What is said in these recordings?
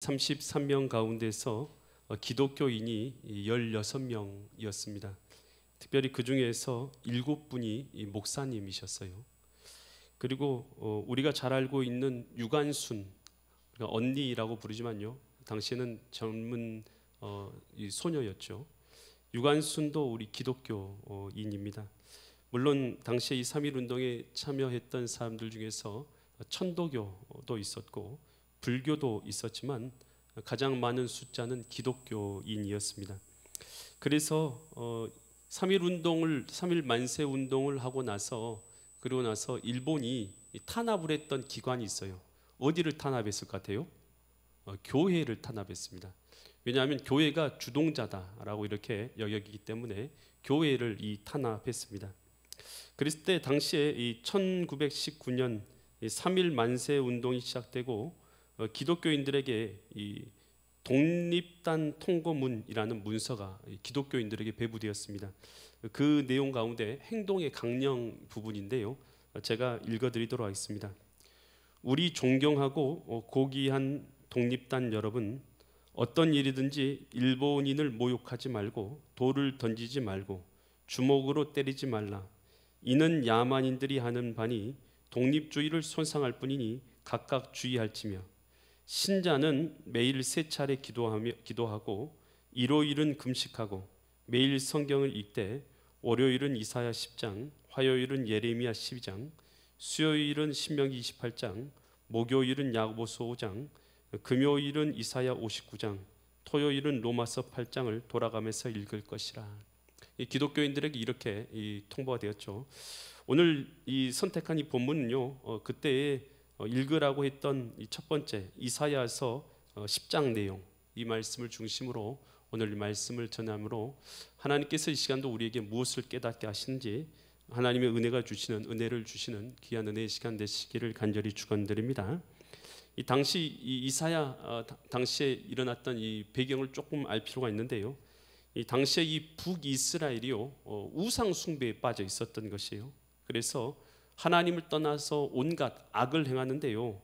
33명 가운데서 기독교인이 16명이었습니다. 특별히 그 중에서 7분이 목사님이셨어요. 그리고 우리가 잘 알고 있는 유관순, 그러니까 언니라고 부르지만요, 당시에는 젊은 이 소녀였죠. 유관순도 우리 기독교인입니다. 물론 당시에 이 3.1운동에 참여했던 사람들 중에서 천도교도 있었고 불교도 있었지만 가장 많은 숫자는 기독교인이었습니다. 그래서 3.1 만세 운동을 하고 나서, 그리고 나서 일본이 탄압을 했던 기관이 있어요. 어디를 탄압했을 것 같아요? 교회를 탄압했습니다. 왜냐하면 교회가 주동자다라고 이렇게 여기기 때문에 교회를 탄압했습니다. 그랬을 때 당시에 이 1919년 3.1 만세 운동이 시작되고 기독교인들에게 이 독립단 통고문이라는 문서가 기독교인들에게 배부되었습니다. 그 내용 가운데 행동의 강령 부분인데요, 제가 읽어드리도록 하겠습니다. 우리 존경하고 고귀한 독립단 여러분, 어떤 일이든지 일본인을 모욕하지 말고 돌을 던지지 말고 주먹으로 때리지 말라. 이는 야만인들이 하는 바니 독립주의를 손상할 뿐이니 각각 주의할지며, 신자는 매일 3차례 기도하고 일요일은 금식하고 매일 성경을 읽되 월요일은 이사야 10장, 화요일은 예레미야 12장, 수요일은 신명기 28장, 목요일은 야고보서 5장, 금요일은 이사야 59장, 토요일은 로마서 8장을 돌아가면서 읽을 것이라. 이 기독교인들에게 이렇게 통보가 되었죠. 오늘 이 선택한 이 본문은요, 그때에 읽으라고 했던 이 첫 번째 이사야서 10장 내용, 이 말씀을 중심으로 오늘 말씀을 전함으로 하나님께서 이 시간도 우리에게 무엇을 깨닫게 하시는지, 하나님의 은혜가 주시는, 은혜를 주시는 귀한 은혜의 시간 되시기를 간절히 축원드립니다. 이 당시 이 이사야 당시에 일어났던 이 배경을 조금 알 필요가 있는데요, 이 당시에 이 북이스라엘이요 우상 숭배에 빠져 있었던 것이에요. 그래서 하나님을 떠나서 온갖 악을 행하는데요,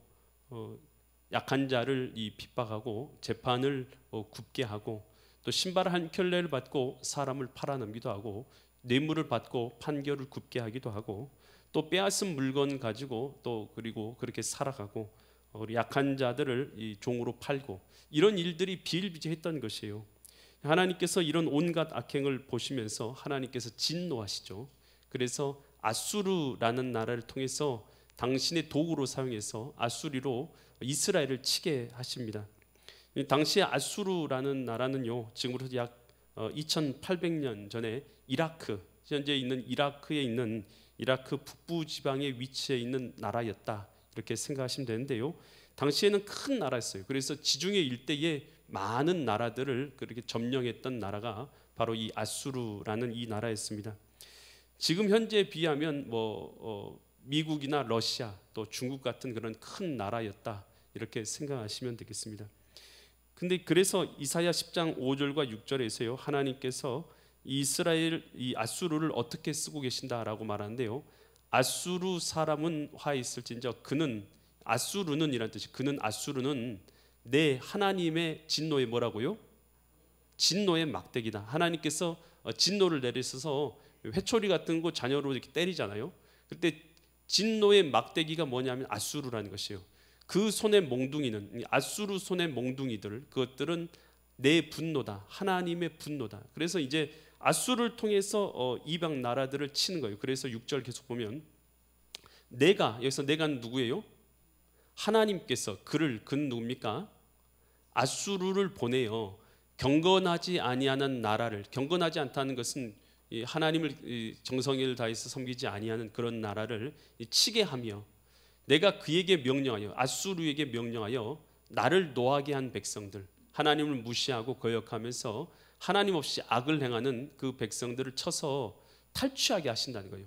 약한 자를 핍박하고 재판을 굽게 하고, 또 신발 한 켤레를 받고 사람을 팔아넘기도 하고, 뇌물을 받고 판결을 굽게 하기도 하고, 또 빼앗은 물건 가지고 또 그리고 그렇게 살아가고, 약한 자들을 종으로 팔고, 이런 일들이 비일비재했던 것이에요. 하나님께서 이런 온갖 악행을 보시면서 하나님께서 진노하시죠. 그래서 아수르라는 나라를 통해서 당신의 도구로 사용해서 아수리로 이스라엘을 치게 하십니다. 당시에 아수르라는 나라는요, 지금으로부터 약 2800년 전에 이라크, 현재 있는 이라크에 있는 이라크 북부 지방에 위치해 있는 나라였다, 이렇게 생각하시면 되는데요, 당시에는 큰 나라였어요. 그래서 지중해 일대에 많은 나라들을 그렇게 점령했던 나라가 바로 이 아수르라는 이 나라였습니다. 지금 현재에 비하면 미국이나 러시아 또 중국 같은 그런 큰 나라였다, 이렇게 생각하시면 되겠습니다. 근데 그래서 이사야 10장 5절과 6절에서요, 하나님께서 이스라엘 이 아수르를 어떻게 쓰고 계신다라고 말하는데요, 아수르 사람은 화해 있을진저 그는, 아수르는 이란 뜻이, 그는 아수르는 내 하나님의 진노의 뭐라고요? 진노의 막대기다. 하나님께서 진노를 내리셔서 회초리 같은 거 자녀로 이렇게 때리잖아요. 그때 진노의 막대기가 뭐냐면 아수르라는 것이에요. 그 손의 몽둥이는, 아수르 손의 몽둥이들, 그것들은 내 분노다, 하나님의 분노다. 그래서 이제 아수르를 통해서 이방 나라들을 치는 거예요. 그래서 6절 계속 보면 내가, 여기서 내가는 누구예요? 하나님께서 그는 누굽니까? 아수르를 보내요. 경건하지 아니하는 나라를, 경건하지 않다는 것은 하나님을 정성을 다해서 섬기지 아니하는 그런 나라를 치게 하며, 내가 그에게 명령하여, 아수르에게 명령하여 나를 노하게 한 백성들, 하나님을 무시하고 거역하면서 하나님 없이 악을 행하는 그 백성들을 쳐서 탈취하게 하신다는 거예요.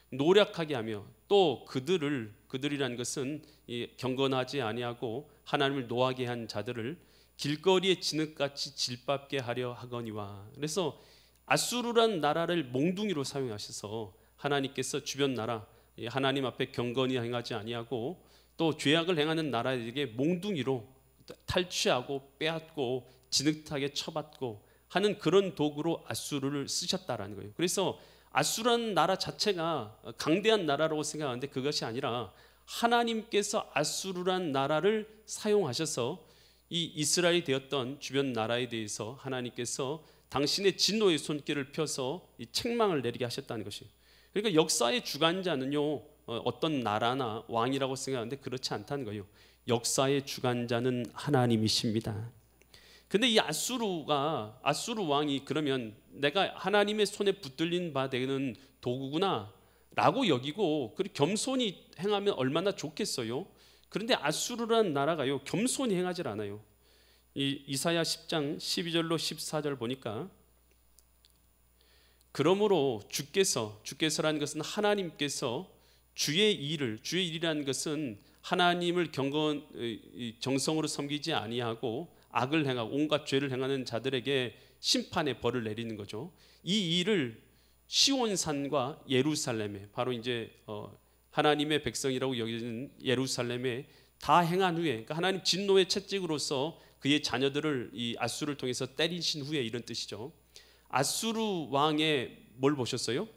노력하게 하며, 또 그들이라는 것은 경건하지 아니하고 하나님을 노하게 한 자들을 길거리에 진흙같이 질밟게 하려 하거니와. 그래서 아수르란 나라를 몽둥이로 사용하셔서 하나님께서 주변 나라, 하나님 앞에 경건히 행하지 아니하고 또 죄악을 행하는 나라에게 몽둥이로 탈취하고 빼앗고 진흙탕에 쳐받고 하는 그런 도구로 아수르를 쓰셨다라는 거예요. 그래서 아수르라는 나라 자체가 강대한 나라라고 생각하는데 그것이 아니라 하나님께서 아수르라는 나라를 사용하셔서 이 이스라엘이 되었던 주변 나라에 대해서 하나님께서 당신의 진노의 손길을 펴서 이 책망을 내리게 하셨다는 것이에요. 그러니까 역사의 주관자는요 어떤 나라나 왕이라고 생각하는데 그렇지 않다는 거예요. 역사의 주관자는 하나님이십니다. 근데 이 아수르 왕이 그러면 내가 하나님의 손에 붙들린 바 되는 도구구나 라고 여기고 그리고 겸손히 행하면 얼마나 좋겠어요. 그런데 아수르라는 나라가요 겸손히 행하지 않아요. 이 이사야 10장 12절로 14절 보니까 그러므로 주께서라는 것은 하나님께서 주의 일이라는 것은 하나님을 정성으로 섬기지 아니하고 악을 행하고 온갖 죄를 행하는 자들에게 심판의 벌을 내리는 거죠. 이 일을 시온산과 예루살렘에 바로 이제 하나님의 백성이라고 여기는 예루살렘에 다 행한 후에 그러니까 하나님 진노의 채찍으로서 그의 자녀들을 이 아수르를 통해서 때리신 후에 이런 뜻이죠. 아수르 왕의 뭘 보셨어요?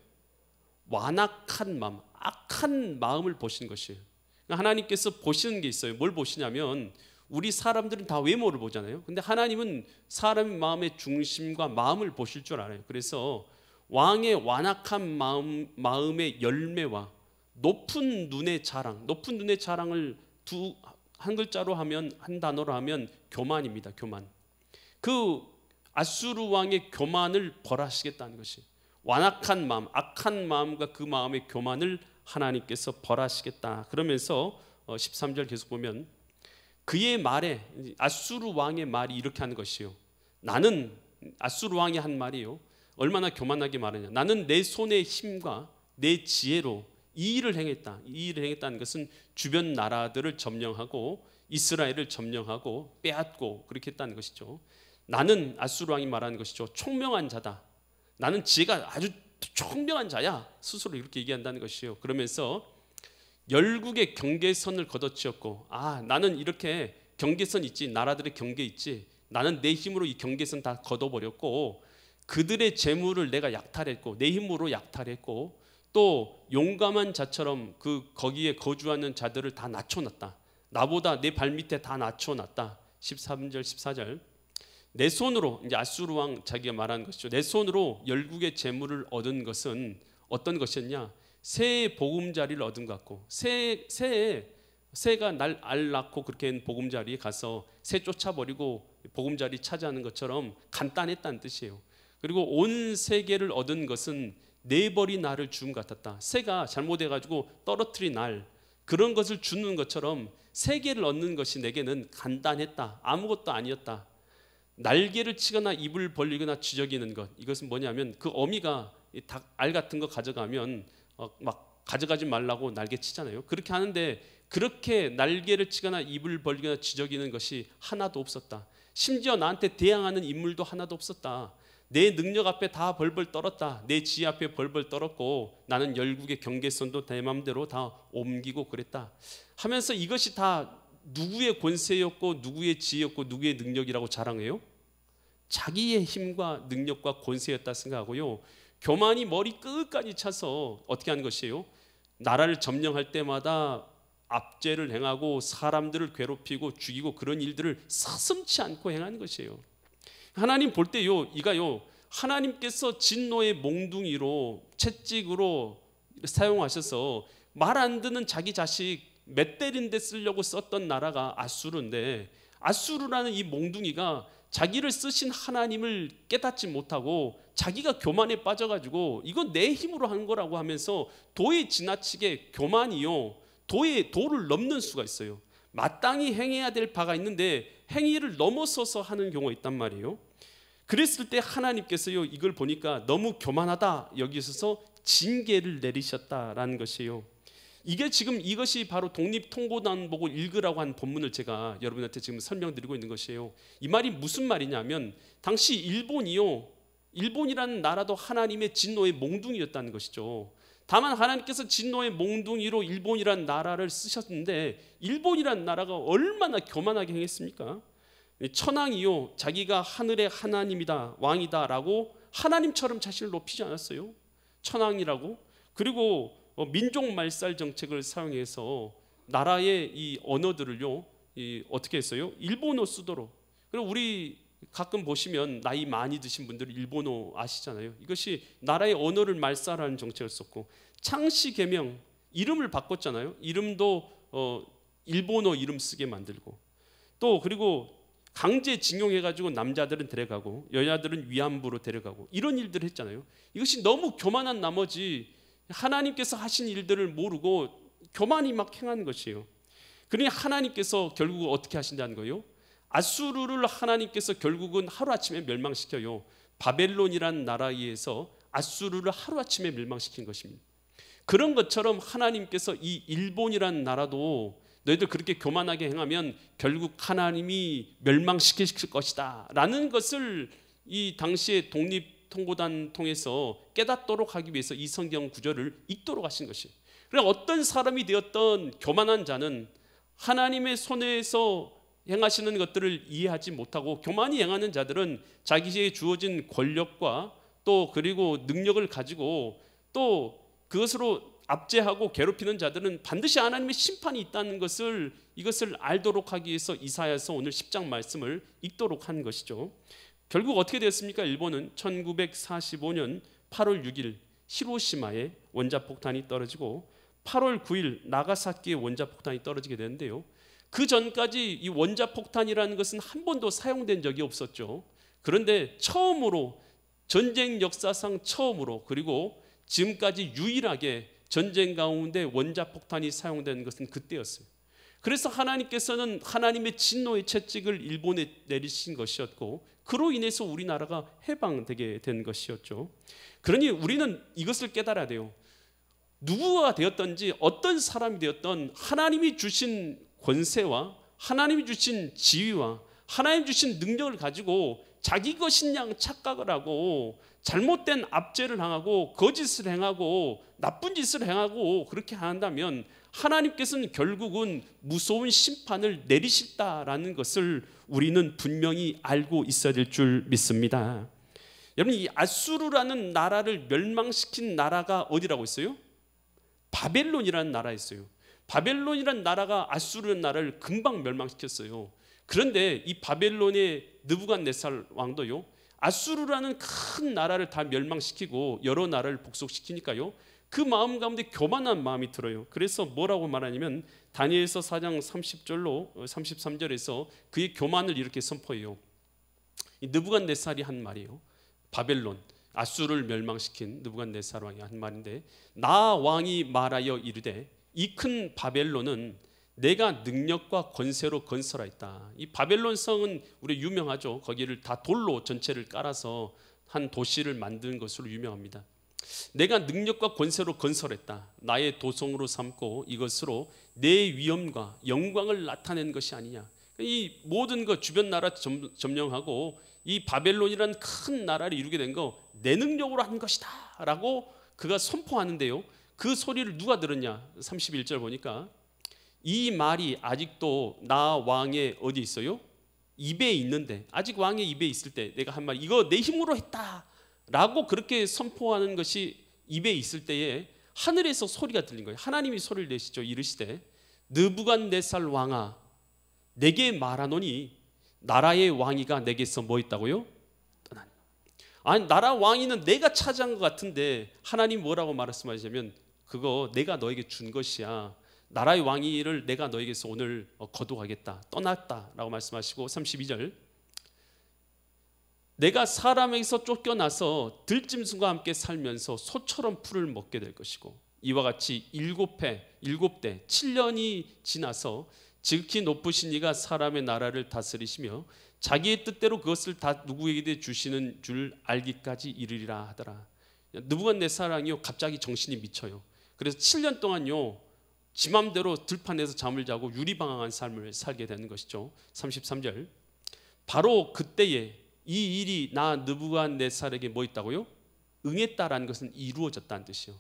완악한 마음, 악한 마음을 보신 것이에요. 그러니까 하나님께서 보시는 게 있어요. 뭘 보시냐면 우리 사람들은 다 외모를 보잖아요. 근데 하나님은 사람의 마음의 중심과 마음을 보실 줄 알아요. 그래서 왕의 완악한 마음의 열매와 높은 눈의 자랑을 한 글자로 하면 한 단어로 하면 교만입니다. 교만. 그 아수르 왕의 교만을 벌하시겠다는 것이 완악한 마음, 악한 마음과 그 마음의 교만을 하나님께서 벌하시겠다. 그러면서 13절 계속 보면 그의 말에 아수르 왕의 말이 이렇게 하는 것이요. 나는 아수르 왕이 한 말이요. 얼마나 교만하게 말하냐. 나는 내 손의 힘과 내 지혜로 이 일을 행했다. 이 일을 행했다는 것은 주변 나라들을 점령하고 이스라엘을 점령하고 빼앗고 그렇게 했다는 것이죠. 나는 아수르 왕이 말하는 것이죠. 총명한 자다. 나는 지혜가 아주 총명한 자야. 스스로 이렇게 얘기한다는 것이요. 그러면서 열국의 경계선을 걷어치웠고 나는 이렇게 경계선 있지. 나라들의 경계 있지. 나는 내 힘으로 이 경계선 다 걷어버렸고 그들의 재물을 내가 약탈했고 내 힘으로 약탈했고 또 용감한 자처럼 거기에 거주하는 자들을 다 낮춰놨다. 나보다 내 발밑에 다 낮춰놨다. 13절 14절 내 손으로 이제 아수르 왕 자기가 말하는 것이죠. 내 손으로 열국의 재물을 얻은 것은 어떤 것이었냐? 새의 보금자리를 얻은 것 같고 새가 알 낳고 그렇게 보금자리에 가서 새 쫓아버리고 보금자리 차지하는 것처럼 간단했다는 뜻이에요. 그리고 온 세계를 얻은 것은 내버린 날을 준 것 같았다. 새가 잘못해가지고 떨어뜨린 날 그런 것을 주는 것처럼 세계를 얻는 것이 내게는 간단했다. 아무것도 아니었다. 날개를 치거나 입을 벌리거나 지저귀는 것 이것은 뭐냐면 그 어미가 알 같은 거 가져가면 막 가져가지 말라고 날개 치잖아요. 그렇게 하는데 그렇게 날개를 치거나 입을 벌리거나 지저귀는 것이 하나도 없었다. 심지어 나한테 대항하는 인물도 하나도 없었다. 내 능력 앞에 다 벌벌 떨었다. 내 지혜 앞에 벌벌 떨었고 나는 열국의 경계선도 내 맘대로 다 옮기고 그랬다 하면서 이것이 다 누구의 권세였고 누구의 지혜였고 누구의 능력이라고 자랑해요? 자기의 힘과 능력과 권세였다 생각하고요. 교만이 머리 끝까지 차서 어떻게 하는 것이에요? 나라를 점령할 때마다 압제를 행하고 사람들을 괴롭히고 죽이고 그런 일들을 서슴지 않고 행하는 것이에요. 하나님 볼 때요, 이가요, 하나님께서 진노의 몽둥이로 채찍으로 사용하셔서 말 안 듣는 자기 자식 맷때린 데 쓰려고 썼던 나라가 아수르인데 아수르라는 이 몽둥이가 자기를 쓰신 하나님을 깨닫지 못하고 자기가 교만에 빠져가지고 이건 내 힘으로 한 거라고 하면서 도에 지나치게 교만이요, 도를 넘는 수가 있어요. 마땅히 행해야 될 바가 있는데 행위를 넘어서서 하는 경우가 있단 말이에요. 그랬을 때 하나님께서요, 이걸 보니까 너무 교만하다 여기 있어서 징계를 내리셨다라는 것이에요. 이게 지금 이것이 바로 독립통보단 보고 읽으라고 한 본문을 제가 여러분한테 지금 설명드리고 있는 것이에요. 이 말이 무슨 말이냐면 당시 일본이라는 나라도 하나님의 진노의 몽둥이였다는 것이죠. 다만 하나님께서 진노의 몽둥이로 일본이란 나라를 쓰셨는데 일본이란 나라가 얼마나 교만하게 행했습니까? 천황이요 자기가 하늘의 하나님이다 왕이다라고 하나님처럼 자신을 높이지 않았어요. 천황이라고. 그리고 민족 말살 정책을 사용해서 나라의 이 언어들을요 어떻게 했어요? 일본어 쓰도록. 그리고 우리 가끔 보시면 나이 많이 드신 분들은 일본어 아시잖아요. 이것이 나라의 언어를 말살하는 정책을 썼고, 창씨 계명 이름을 바꿨잖아요. 이름도 일본어 이름 쓰게 만들고, 또 그리고 강제징용해가지고 남자들은 데려가고 여자들은 위안부로 데려가고 이런 일들을 했잖아요. 이것이 너무 교만한 나머지 하나님께서 하신 일들을 모르고 교만이 막 행하는 것이에요. 그러니 하나님께서 결국 어떻게 하신다는 거예요? 아수르를 하나님께서 결국은 하루아침에 멸망시켜요. 바벨론이라는 나라에 의해서 아수르를 하루아침에 멸망시킨 것입니다. 그런 것처럼 하나님께서 이 일본이라는 나라도 너희들 그렇게 교만하게 행하면 결국 하나님이 멸망시키실 것이다 라는 것을 이 당시의 독립통보단 통해서 깨닫도록 하기 위해서 이 성경 구절을 읽도록 하신 것이에요. 그러니까 어떤 사람이 되었던 교만한 자는 하나님의 손에서 행하시는 것들을 이해하지 못하고, 교만이 행하는 자들은 자기에게 주어진 권력과 또 그리고 능력을 가지고 또 그것으로 압제하고 괴롭히는 자들은 반드시 하나님의 심판이 있다는 것을, 이것을 알도록 하기 위해서 이사야서 오늘 10장 말씀을 읽도록 한 것이죠. 결국 어떻게 되었습니까? 일본은 1945년 8월 6일 히로시마에 원자폭탄이 떨어지고 8월 9일 나가사키에 원자폭탄이 떨어지게 되는데요, 그 전까지 이 원자폭탄이라는 것은 한 번도 사용된 적이 없었죠. 그런데 처음으로, 전쟁 역사상 처음으로, 그리고 지금까지 유일하게 전쟁 가운데 원자폭탄이 사용된 것은 그때였어요. 그래서 하나님께서는 하나님의 진노의 채찍을 일본에 내리신 것이었고, 그로 인해서 우리나라가 해방되게 된 것이었죠. 그러니 우리는 이것을 깨달아야 돼요. 누구가 되었든지 어떤 사람이 되었든 하나님이 주신 권세와 하나님이 주신 지위와 하나님 주신 능력을 가지고 자기 것인 양 착각을 하고 잘못된 압제를 행하고 거짓을 행하고 나쁜 짓을 행하고 그렇게 한다면 하나님께서는 결국은 무서운 심판을 내리실다라는 것을 우리는 분명히 알고 있어야 될 줄 믿습니다. 여러분, 이 아수르라는 나라를 멸망시킨 나라가 어디라고 있어요? 바벨론이라는 나라였어요. 바벨론이라는 나라가 아수르라는 나라를 금방 멸망시켰어요. 그런데 이 바벨론의 느부갓네살 왕도요, 아수르라는 큰 나라를 다 멸망시키고 여러 나라를 복속시키니까요, 그 마음 가운데 교만한 마음이 들어요. 그래서 뭐라고 말하냐면 다니엘서 4장 30절로 33절에서 그의 교만을 이렇게 선포해요. 이 느부갓네살이 한 말이에요. 바벨론, 아수르를 멸망시킨 느부갓네살 왕이 한 말인데, 나 왕이 말하여 이르되 이 큰 바벨론은 내가 능력과 권세로 건설하였다. 이 바벨론 성은 우리 유명하죠. 거기를 다 돌로 전체를 깔아서 한 도시를 만든 것으로 유명합니다. 내가 능력과 권세로 건설했다. 나의 도성으로 삼고 이것으로 내 위엄과 영광을 나타낸 것이 아니냐. 이 모든 것 주변 나라 점령하고 이 바벨론이라는 큰 나라를 이루게 된 거 내 능력으로 한 것이다 라고 그가 선포하는데요, 그 소리를 누가 들었냐? 31절 보니까 이 말이 아직도 나 왕의 어디 있어요? 입에 있는데, 아직 왕의 입에 있을 때 내가 한 말, 이거 내 힘으로 했다 라고 그렇게 선포하는 것이 입에 있을 때에 하늘에서 소리가 들린 거예요. 하나님이 소리를 내시죠. 이르시되 느부갓네살 왕아, 내게 말하노니 나라의 왕위가 내게서 뭐 있다고요? 떠난. 아니, 나라 왕위는 내가 차지한 것 같은데 하나님 뭐라고 말씀하시냐면 그거 내가 너에게 준 것이야. 나라의 왕위를 내가 너에게서 오늘 거두하겠다, 떠났다라고 말씀하시고 32절, 내가 사람에게서 쫓겨나서 들짐승과 함께 살면서 소처럼 풀을 먹게 될 것이고, 이와 같이 7대 7년이 지나서 지극히 높으신 이가 사람의 나라를 다스리시며 자기의 뜻대로 그것을 다 누구에게 주시는 줄 알기까지 이르리라 하더라. 느부갓네살 왕이요 갑자기 정신이 미쳐요. 그래서 7년 동안요 지 맘대로 들판에서 잠을 자고 유리방황한 삶을 살게 되는 것이죠. 33절, 바로 그때에 이 일이 나 느부갓네살에게 뭐 있다고요? 응했다라는 것은 이루어졌다는 뜻이요.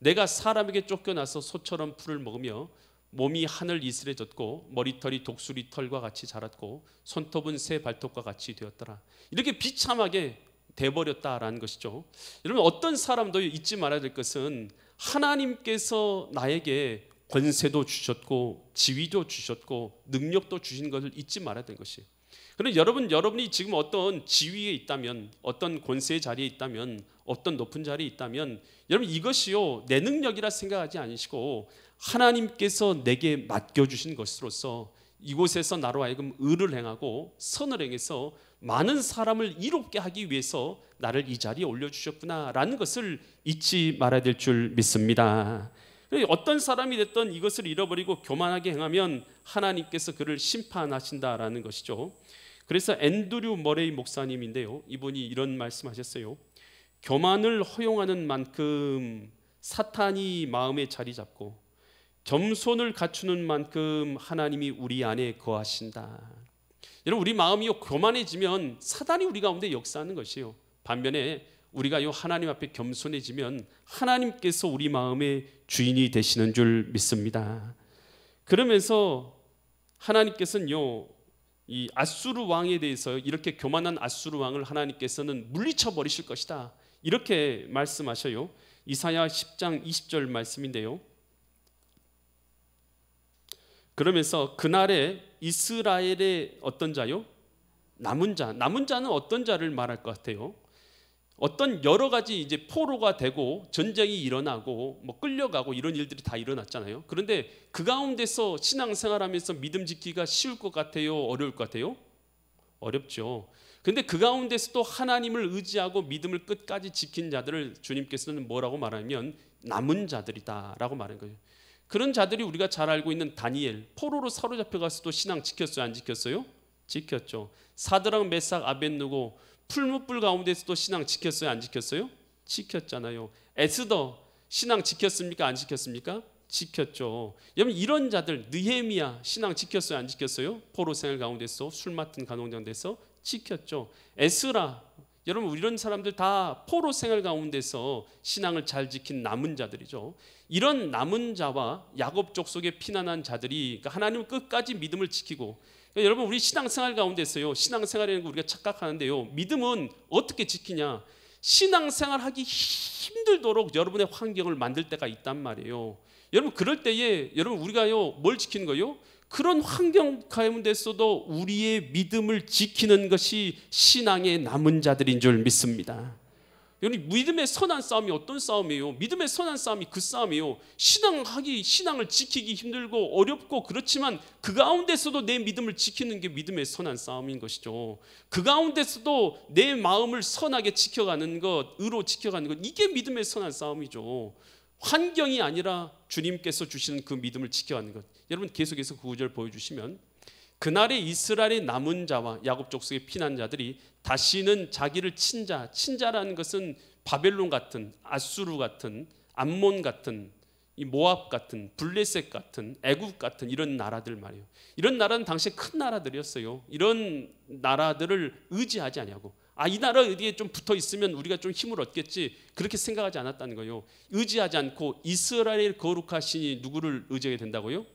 내가 사람에게 쫓겨나서 소처럼 풀을 먹으며 몸이 하늘 이슬해졌고 머리털이 독수리 털과 같이 자랐고 손톱은 새 발톱과 같이 되었더라. 이렇게 비참하게 돼버렸다라는 것이죠. 여러분, 어떤 사람도 잊지 말아야 될 것은 하나님께서 나에게 권세도 주셨고 지위도 주셨고 능력도 주신 것을 잊지 말아야 되는 것이에요. 그런데 여러분이 지금 어떤 지위에 있다면, 어떤 권세의 자리에 있다면, 어떤 높은 자리에 있다면, 여러분 이것이요 내 능력이라 생각하지 않으시고 하나님께서 내게 맡겨주신 것으로서 이곳에서 나로 하여금 의를 행하고 선을 행해서 많은 사람을 이롭게 하기 위해서 나를 이 자리에 올려주셨구나라는 것을 잊지 말아야 될 줄 믿습니다. 어떤 사람이 됐든 이것을 잃어버리고 교만하게 행하면 하나님께서 그를 심판하신다라는 것이죠. 그래서 앤드류 머레이 목사님인데요, 이분이 이런 말씀하셨어요. 교만을 허용하는 만큼 사탄이 마음에 자리 잡고 겸손을 갖추는 만큼 하나님이 우리 안에 거하신다. 여러분, 우리 마음이 교만해지면 사단이 우리 가운데 역사하는 것이에요. 반면에 우리가 하나님 앞에 겸손해지면 하나님께서 우리 마음의 주인이 되시는 줄 믿습니다. 그러면서 하나님께서는요, 이 아수르 왕에 대해서 이렇게 교만한 아수르 왕을 하나님께서는 물리쳐 버리실 것이다, 이렇게 말씀하셔요. 이사야 10장 20절 말씀인데요. 그러면서 그날에 이스라엘의 어떤 자요? 남은 자는 어떤 자를 말할 것 같아요? 어떤 여러 가지 이제 포로가 되고 전쟁이 일어나고 뭐 끌려가고 이런 일들이 다 일어났잖아요. 그런데 그 가운데서 신앙생활하면서 믿음 지키기가 쉬울 것 같아요? 어려울 것 같아요? 어렵죠. 그런데 그 가운데서도 하나님을 의지하고 믿음을 끝까지 지킨 자들을 주님께서는 뭐라고 말하면 남은 자들이다라고 말하는 거예요. 그런 자들이 우리가 잘 알고 있는 다니엘, 포로로 사로잡혀 가서도 신앙 지켰어요, 안 지켰어요? 지켰죠. 사드락 메삭 아벳느고 풀무불 가운데서도 신앙 지켰어요, 안 지켰어요? 지켰잖아요. 에스더 신앙 지켰습니까, 안 지켰습니까? 지켰죠. 여러분, 이런 자들, 느헤미야 신앙 지켰어요, 안 지켰어요? 포로 생활 가운데서 술 맡은 간홍장 돼서 지켰죠. 에스라, 여러분 이런 사람들 다 포로 생활 가운데서 신앙을 잘 지킨 남은 자들이죠. 이런 남은 자와 야곱 족속에 피난한 자들이, 그러니까 하나님을 끝까지 믿음을 지키고, 그러니까 여러분 우리 신앙생활 가운데서요, 신앙생활이라는 거 우리가 착각하는데요, 믿음은 어떻게 지키냐? 신앙생활하기 힘들도록 여러분의 환경을 만들 때가 있단 말이에요. 여러분 그럴 때에 여러분 우리가요 뭘 지키는 거예요? 그런 환경 가운데서도 우리의 믿음을 지키는 것이 신앙의 남은 자들인 줄 믿습니다. 여러분, 믿음의 선한 싸움이 어떤 싸움이에요? 믿음의 선한 싸움이 그 싸움이에요. 신앙을 지키기 힘들고 어렵고 그렇지만 그 가운데서도 내 믿음을 지키는 게 믿음의 선한 싸움인 것이죠. 그 가운데서도 내 마음을 선하게 지켜가는 것, 의로 지켜가는 것, 이게 믿음의 선한 싸움이죠. 환경이 아니라 주님께서 주시는 그 믿음을 지켜가는 것. 여러분 계속해서 그 구절 보여주시면, 그날의 이스라엘의 남은 자와 야곱 족속의 피난 자들이 다시는 자기를 친자라는 것은 바벨론 같은, 아수르 같은, 암몬 같은, 이 모압 같은, 블레셋 같은, 애굽 같은 이런 나라들 말이에요. 이런 나라는 당시에 큰 나라들이었어요. 이런 나라들을 의지하지 아니하고, 이 나라 어디에 좀 붙어 있으면 우리가 좀 힘을 얻겠지, 그렇게 생각하지 않았다는 거예요. 의지하지 않고 이스라엘 거룩하시니 누구를 의지하게 된다고요?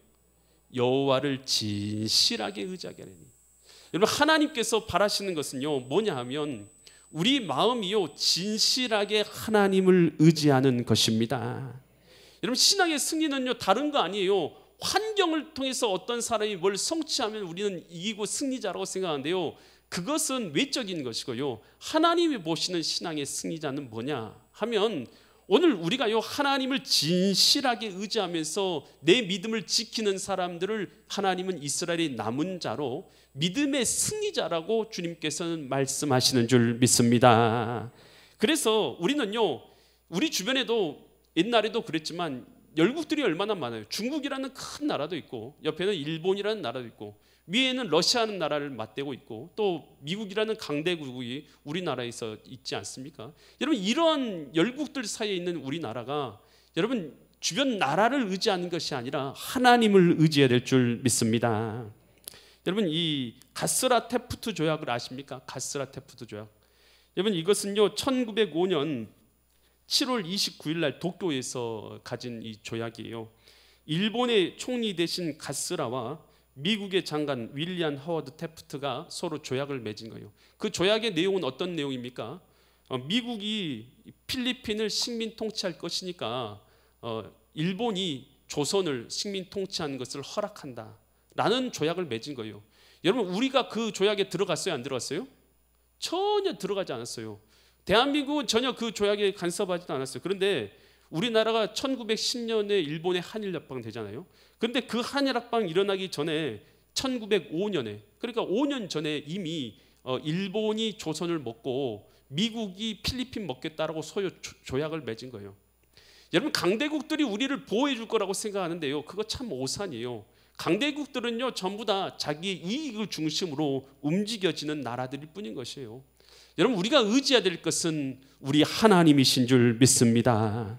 여호와를 진실하게 의지하게 하리니. 여러분 하나님께서 바라시는 것은요 뭐냐 하면 우리 마음이요 진실하게 하나님을 의지하는 것입니다. 여러분 신앙의 승리는요 다른 거 아니에요. 환경을 통해서 어떤 사람이 뭘 성취하면 우리는 이기고 승리자라고 생각하는데요, 그것은 외적인 것이고요, 하나님이 보시는 신앙의 승리자는 뭐냐 하면, 오늘 우리가요 하나님을 진실하게 의지하면서 내 믿음을 지키는 사람들을 하나님은 이스라엘의 남은 자로 믿음의 승리자라고 주님께서는 말씀하시는 줄 믿습니다. 그래서 우리는요, 우리 주변에도 옛날에도 그랬지만 열국들이 얼마나 많아요. 중국이라는 큰 나라도 있고, 옆에는 일본이라는 나라도 있고, 위에는 러시아라는 나라를 맞대고 있고, 또 미국이라는 강대국이 우리나라에서 있지 않습니까? 여러분 이런 열국들 사이에 있는 우리나라가 여러분 주변 나라를 의지하는 것이 아니라 하나님을 의지해야 될 줄 믿습니다. 여러분 이 가스라테프트 조약을 아십니까? 가스라테프트 조약. 여러분 이것은요 1905년 7월 29일 날 도쿄에서 가진 이 조약이에요. 일본의 총리 대신 가스라와 미국의 장관 윌리엄 하워드 태프트가 서로 조약을 맺은 거예요. 그 조약의 내용은 어떤 내용입니까? 미국이 필리핀을 식민 통치할 것이니까 일본이 조선을 식민 통치하는 것을 허락한다 라는 조약을 맺은 거예요. 여러분, 우리가 그 조약에 들어갔어요, 안 들어갔어요? 전혀 들어가지 않았어요. 대한민국은 전혀 그 조약에 간섭하지도 않았어요. 그런데 우리나라가 1910년에 일본의 한일합방 되잖아요. 그런데 그 한일합방 일어나기 전에 1905년에, 그러니까 5년 전에 이미 일본이 조선을 먹고 미국이 필리핀 먹겠다라고 소요 조약을 맺은 거예요. 여러분, 강대국들이 우리를 보호해 줄 거라고 생각하는데요, 그거 참 오산이에요. 강대국들은요, 전부 다 자기의 이익을 중심으로 움직여지는 나라들일 뿐인 것이에요. 여러분, 우리가 의지해야 될 것은 우리 하나님이신 줄 믿습니다.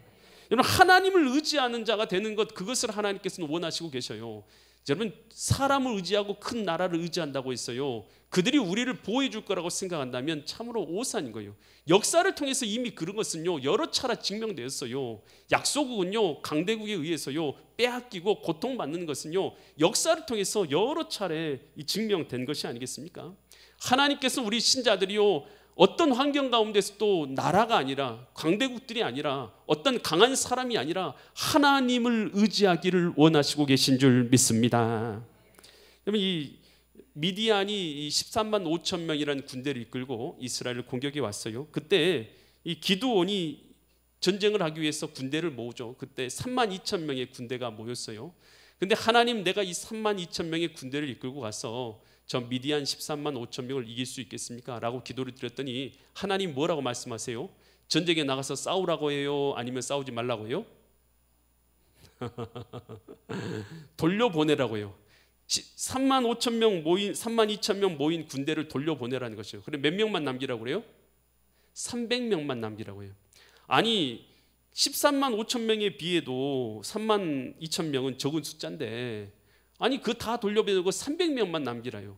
여러분, 하나님을 의지하는 자가 되는 것, 그것을 하나님께서는 원하시고 계셔요. 여러분, 사람을 의지하고 큰 나라를 의지한다고 했어요. 그들이 우리를 보호해 줄 거라고 생각한다면 참으로 오산인 거예요. 역사를 통해서 이미 그런 것은요, 여러 차례 증명되었어요. 약소국은요, 강대국에 의해서요 빼앗기고 고통받는 것은요, 역사를 통해서 여러 차례 증명된 것이 아니겠습니까? 하나님께서 우리 신자들이요, 어떤 환경 가운데서도 나라가 아니라, 강대국들이 아니라, 어떤 강한 사람이 아니라 하나님을 의지하기를 원하시고 계신 줄 믿습니다. 여러분, 이 미디안이 13만 5천 명이라는 군대를 이끌고 이스라엘을 공격해 왔어요. 그때 이 기드온이 전쟁을 하기 위해서 군대를 모으죠. 그때 3만 2천 명의 군대가 모였어요. 근데 하나님, 내가 이 3만 2천 명의 군대를 이끌고 가서 저 미디안 13만 5천 명을 이길 수 있겠습니까? 라고 기도를 드렸더니 하나님 뭐라고 말씀하세요? 전쟁에 나가서 싸우라고 해요? 아니면 싸우지 말라고 해요? 돌려보내라고 해요. 3만 5천 명 모인, 3만 2천 명 모인 군대를 돌려보내라는 것이에요. 그래, 몇 명만 남기라고 그래요? 300명만 남기라고 해요. 아니, 13만 5천 명에 비해도 3만 2천 명은 적은 숫자인데, 아니 그 다 돌려보내고 300명만 남기라요.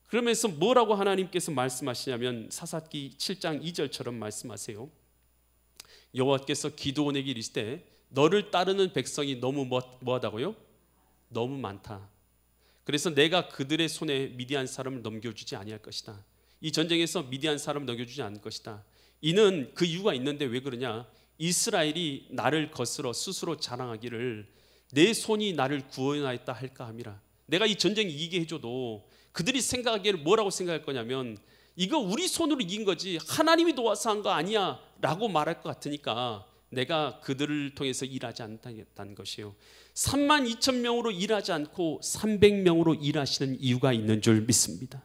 그러면서 뭐라고 하나님께서 말씀하시냐면 사사기 7장 2절처럼 말씀하세요. 여호와께서 기드온에게 이르시되 너를 따르는 백성이 너무 뭐하다고요? 너무 많다. 그래서 내가 그들의 손에 미디안 사람을 넘겨주지 아니할 것이다. 이 전쟁에서 미디안 사람을 넘겨주지 않을 것이다. 이는 그 이유가 있는데 왜 그러냐? 이스라엘이 나를 거스러 스스로 자랑하기를 내 손이 나를 구원하였다 할까 함이라. 내가 이 전쟁 이기게 해줘도 그들이 생각하기를 뭐라고 생각할 거냐면 이거 우리 손으로 이긴 거지 하나님이 도와서 한 거 아니야 라고 말할 것 같으니까 내가 그들을 통해서 일하지 않는다는 것이에요. 3만 2천 명으로 일하지 않고 300명으로 일하시는 이유가 있는 줄 믿습니다.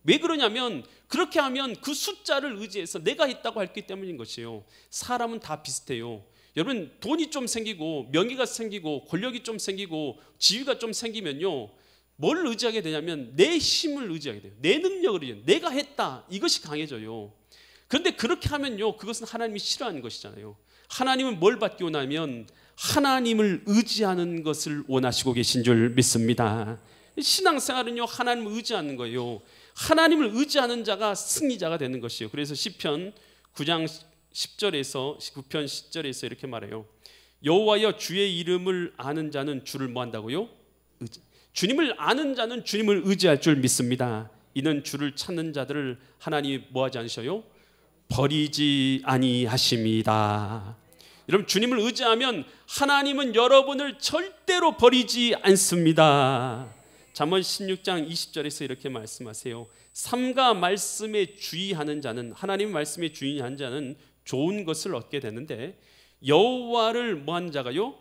왜 그러냐면 그렇게 하면 그 숫자를 의지해서 내가 했다고 했기 때문인 것이에요. 사람은 다 비슷해요. 여러분, 돈이 좀 생기고 명예가 생기고 권력이 좀 생기고 지위가 좀 생기면요, 뭘 의지하게 되냐면 내 힘을 의지하게 돼요. 내 능력을 의지해요. 내가 했다, 이것이 강해져요. 그런데 그렇게 하면요, 그것은 하나님이 싫어하는 것이잖아요. 하나님은 뭘 받기 원하면 하나님을 의지하는 것을 원하시고 계신 줄 믿습니다. 신앙생활은요, 하나님을 의지하는 거예요. 하나님을 의지하는 자가 승리자가 되는 것이에요. 그래서 시편 9장 10절에서 9편 10절에서 이렇게 말해요. 여호와여, 주의 이름을 아는 자는 주를 뭐 한다고요? 주님을 아는 자는 주님을 의지할 줄 믿습니다. 이는 주를 찾는 자들을 하나님이 뭐 하지 않으셔요? 버리지 아니하십니다. 여러분, 주님을 의지하면 하나님은 여러분을 절대로 버리지 않습니다. 잠언 16장 20절에서 이렇게 말씀하세요. 삼가 말씀에 주의하는 자는, 하나님의 말씀에 주의하는 자는 좋은 것을 얻게 되는데 여호와를 뭐하는 자가요?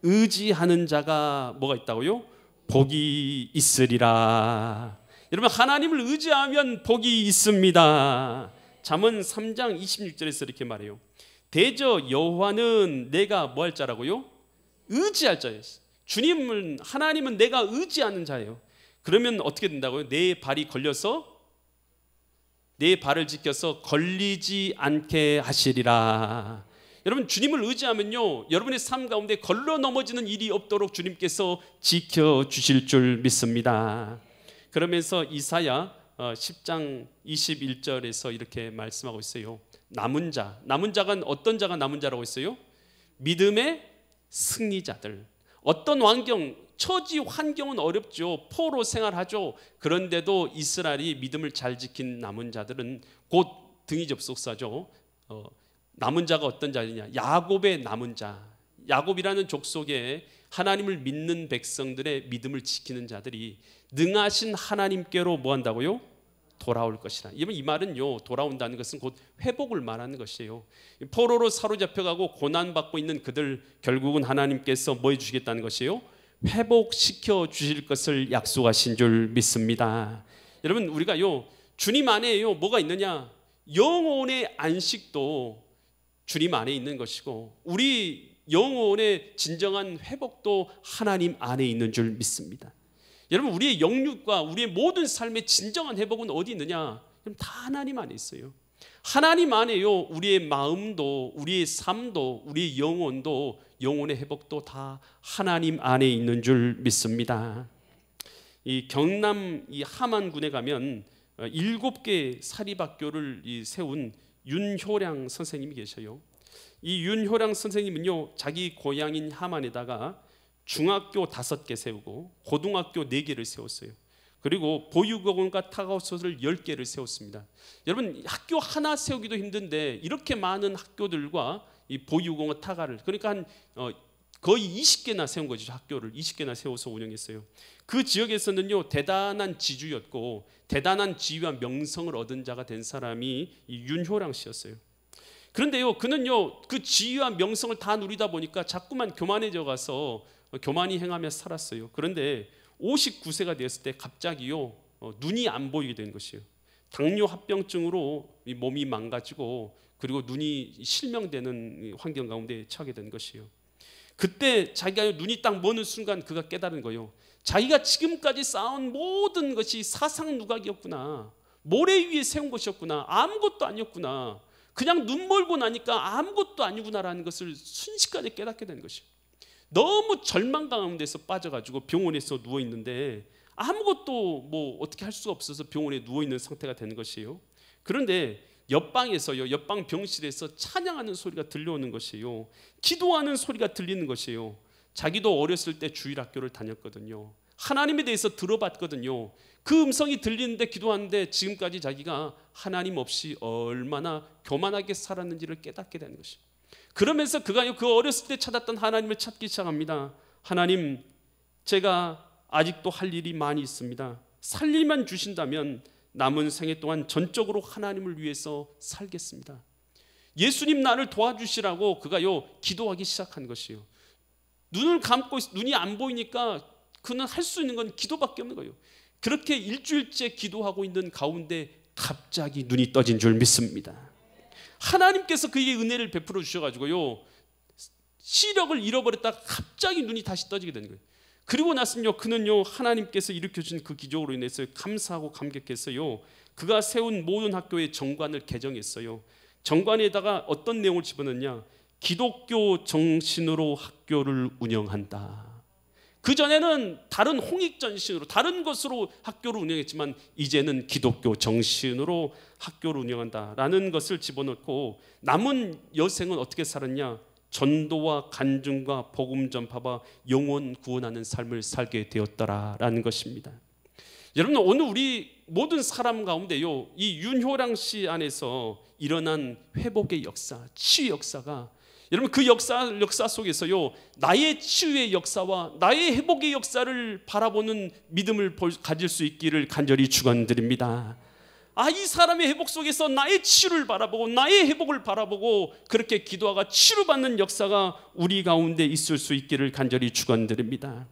의지하는 자가 뭐가 있다고요? 복이 있으리라. 여러분, 하나님을 의지하면 복이 있습니다. 잠언 3장 26절에서 이렇게 말해요. 대저 여호와는 내가 뭐 할 자라고요? 의지할 자예요. 주님은, 하나님은 내가 의지하는 자예요. 그러면 어떻게 된다고요? 내 발이 걸려서, 내 발을 지켜서 걸리지 않게 하시리라. 여러분, 주님을 의지하면요, 여러분의 삶 가운데 걸러 넘어지는 일이 없도록 주님께서 지켜주실 줄 믿습니다. 그러면서 이사야 10장 21절에서 이렇게 말씀하고 있어요. 남은 자가 어떤 자가 남은 자라고 했어요? 믿음의 승리자들. 어떤 처지 환경은 어렵죠. 포로 생활하죠. 그런데도 이스라엘이 믿음을 잘 지킨 남은 자들은 곧 등이 접속사죠. 남은 자가 어떤 자냐? 야곱의 남은 자. 야곱이라는 족속에 하나님을 믿는 백성들의 믿음을 지키는 자들이 능하신 하나님께로 뭐 한다고요? 돌아올 것이라. 이 말은요, 돌아온다는 것은 곧 회복을 말하는 것이에요. 포로로 사로잡혀가고 고난받고 있는 그들, 결국은 하나님께서 뭐 해주시겠다는 것이에요? 회복시켜 주실 것을 약속하신 줄 믿습니다. 여러분, 우리가요, 주님 안에요 뭐가 있느냐? 영혼의 안식도 주님 안에 있는 것이고, 우리 영혼의 진정한 회복도 하나님 안에 있는 줄 믿습니다. 여러분, 우리의 영육과 우리의 모든 삶의 진정한 회복은 어디 있느냐? 다 하나님 안에 있어요. 하나님 안에요, 우리의 마음도, 우리의 삶도, 우리의 영혼도, 영혼의 회복도 다 하나님 안에 있는 줄 믿습니다. 이 경남 이 함안군에 가면 7개 사립학교를 세운 윤효량 선생님이 계셔요. 이 윤효량 선생님은요, 자기 고향인 함안에다가 중학교 5개 세우고 고등학교 4개를 세웠어요. 그리고 보육원과 타가우스를 10개를 세웠습니다. 여러분, 학교 하나 세우기도 힘든데 이렇게 많은 학교들과 이 보육원과 타가를, 그러니까 거의 20개나 세운 거죠. 학교를 20개나 세워서 운영했어요. 그 지역에서는요, 대단한 지주였고 대단한 지위와 명성을 얻은 자가 된 사람이 이 윤효랑 씨였어요. 그런데요, 그는요, 그 지위와 명성을 다 누리다 보니까 자꾸만 교만해져 가서 교만히 행하며 살았어요. 그런데 59세가 되었을 때 갑자기요, 눈이 안 보이게 된 것이에요. 당뇨 합병증으로 몸이 망가지고, 그리고 눈이 실명되는 환경 가운데 처하게 된 것이에요. 그때 자기가 눈이 딱 머는 순간 그가 깨달은 거예요. 자기가 지금까지 쌓은 모든 것이 사상 누각이었구나. 모래 위에 세운 것이었구나. 아무것도 아니었구나. 그냥 눈 멀고 나니까 아무것도 아니구나라는 것을 순식간에 깨닫게 된 것이에요. 너무 절망 가운데서 빠져가지고 병원에서 누워 있는데 아무것도 뭐 어떻게 할 수가 없어서 병원에 누워 있는 상태가 되는 것이에요. 그런데 옆방에서요, 옆방 병실에서 찬양하는 소리가 들려오는 것이에요. 기도하는 소리가 들리는 것이에요. 자기도 어렸을 때 주일학교를 다녔거든요. 하나님에 대해서 들어봤거든요. 그 음성이 들리는데 기도하는데 지금까지 자기가 하나님 없이 얼마나 교만하게 살았는지를 깨닫게 되는 것이에요. 그러면서 그가 그 어렸을 때 찾았던 하나님을 찾기 시작합니다. 하나님, 제가 아직도 할 일이 많이 있습니다. 살리만 주신다면 남은 생애 동안 전적으로 하나님을 위해서 살겠습니다. 예수님, 나를 도와주시라고 그가요 기도하기 시작한 것이에요. 눈을 감고 눈이 안 보이니까 그는 할 수 있는 건 기도밖에 없는 거예요. 그렇게 일주일째 기도하고 있는 가운데 갑자기 눈이 떠진 줄 믿습니다. 하나님께서 그에게 은혜를 베풀어 주셔가지고요, 시력을 잃어버렸다가 갑자기 눈이 다시 떠지게 되는 거예요. 그리고 나서요, 그는요, 하나님께서 일으켜준 그 기적으로 인해서 감사하고 감격했어요. 그가 세운 모든 학교의 정관을 개정했어요. 정관에다가 어떤 내용을 집어넣냐? 기독교 정신으로 학교를 운영한다. 그전에는 다른 홍익전신으로 다른 것으로 학교를 운영했지만 이제는 기독교 정신으로 학교를 운영한다라는 것을 집어넣고, 남은 여생은 어떻게 살았냐? 전도와 간증과 복음 전파와 영혼 구원하는 삶을 살게 되었더라라는 것입니다. 여러분, 오늘 우리 모든 사람 가운데요, 이 윤효랑 씨 안에서 일어난 회복의 역사, 치유 역사가, 여러분, 그 역사 속에서요, 나의 치유의 역사와 나의 회복의 역사를 바라보는 믿음을 가질 수 있기를 간절히 축원드립니다. 이 사람의 회복 속에서 나의 치유를 바라보고 나의 회복을 바라보고 그렇게 기도하가 치유받는 역사가 우리 가운데 있을 수 있기를 간절히 축원드립니다.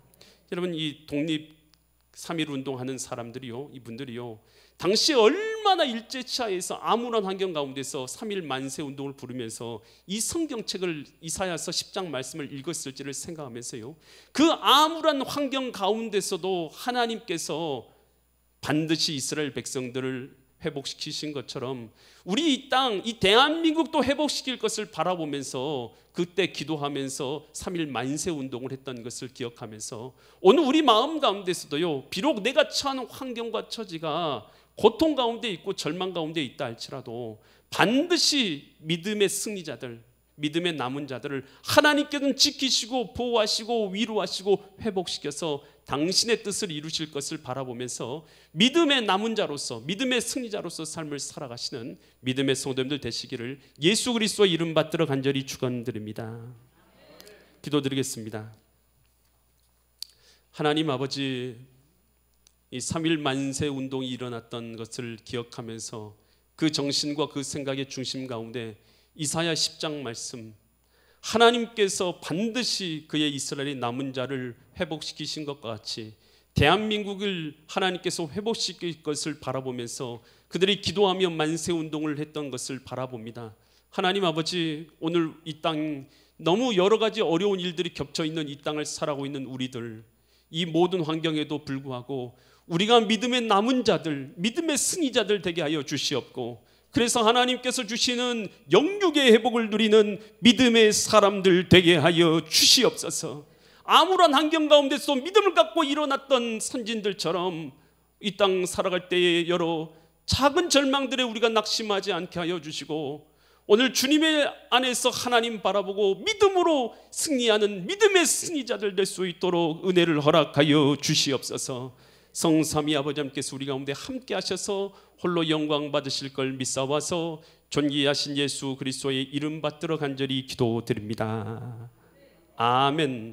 여러분, 이 독립 3.1 운동하는 사람들이요, 이분들이요, 당시 얼마나 일제차에서 암울한 환경 가운데서 3.1 만세 운동을 부르면서 이 성경책을, 이사야서 10장 말씀을 읽었을지를 생각하면서요, 그 암울한 환경 가운데서도 하나님께서 반드시 이스라엘 백성들을 회복시키신 것처럼 우리 이 땅, 이 대한민국도 회복시킬 것을 바라보면서 그때 기도하면서 3.1 만세 운동을 했던 것을 기억하면서 오늘 우리 마음 가운데서도요, 비록 내가 처한 환경과 처지가 고통 가운데 있고 절망 가운데 있다 할지라도 반드시 믿음의 승리자들, 믿음의 남은 자들을 하나님께서는 지키시고 보호하시고 위로하시고 회복시켜서 당신의 뜻을 이루실 것을 바라보면서 믿음의 남은 자로서, 믿음의 승리자로서 삶을 살아가시는 믿음의 성도님들 되시기를 예수 그리스도의 이름 받들어 간절히 축원드립니다. 기도드리겠습니다. 하나님 아버지, 이 3.1 만세 운동이 일어났던 것을 기억하면서 그 정신과 그 생각의 중심 가운데 이사야 10장 말씀, 하나님께서 반드시 그의 이스라엘의 남은 자를 회복시키신 것과 같이 대한민국을 하나님께서 회복시킬 것을 바라보면서 그들이 기도하며 만세 운동을 했던 것을 바라봅니다. 하나님 아버지, 오늘 이 땅 너무 여러 가지 어려운 일들이 겹쳐 있는 이 땅을 살아가고 있는 우리들, 이 모든 환경에도 불구하고 우리가 믿음의 남은 자들, 믿음의 승리자들 되게 하여 주시옵고, 그래서 하나님께서 주시는 영육의 회복을 누리는 믿음의 사람들 되게 하여 주시옵소서. 아무런 환경 가운데서 믿음을 갖고 일어났던 선진들처럼 이 땅 살아갈 때에 여러 작은 절망들에 우리가 낙심하지 않게 하여 주시고, 오늘 주님의 안에서 하나님 바라보고 믿음으로 승리하는 믿음의 승리자들 될 수 있도록 은혜를 허락하여 주시옵소서. 성삼위 아버지 함께서 우리 가운데 함께 하셔서 홀로 영광 받으실 걸 믿사와서 존귀하신 예수 그리스도의 이름 받들어 간절히 기도드립니다. 아멘.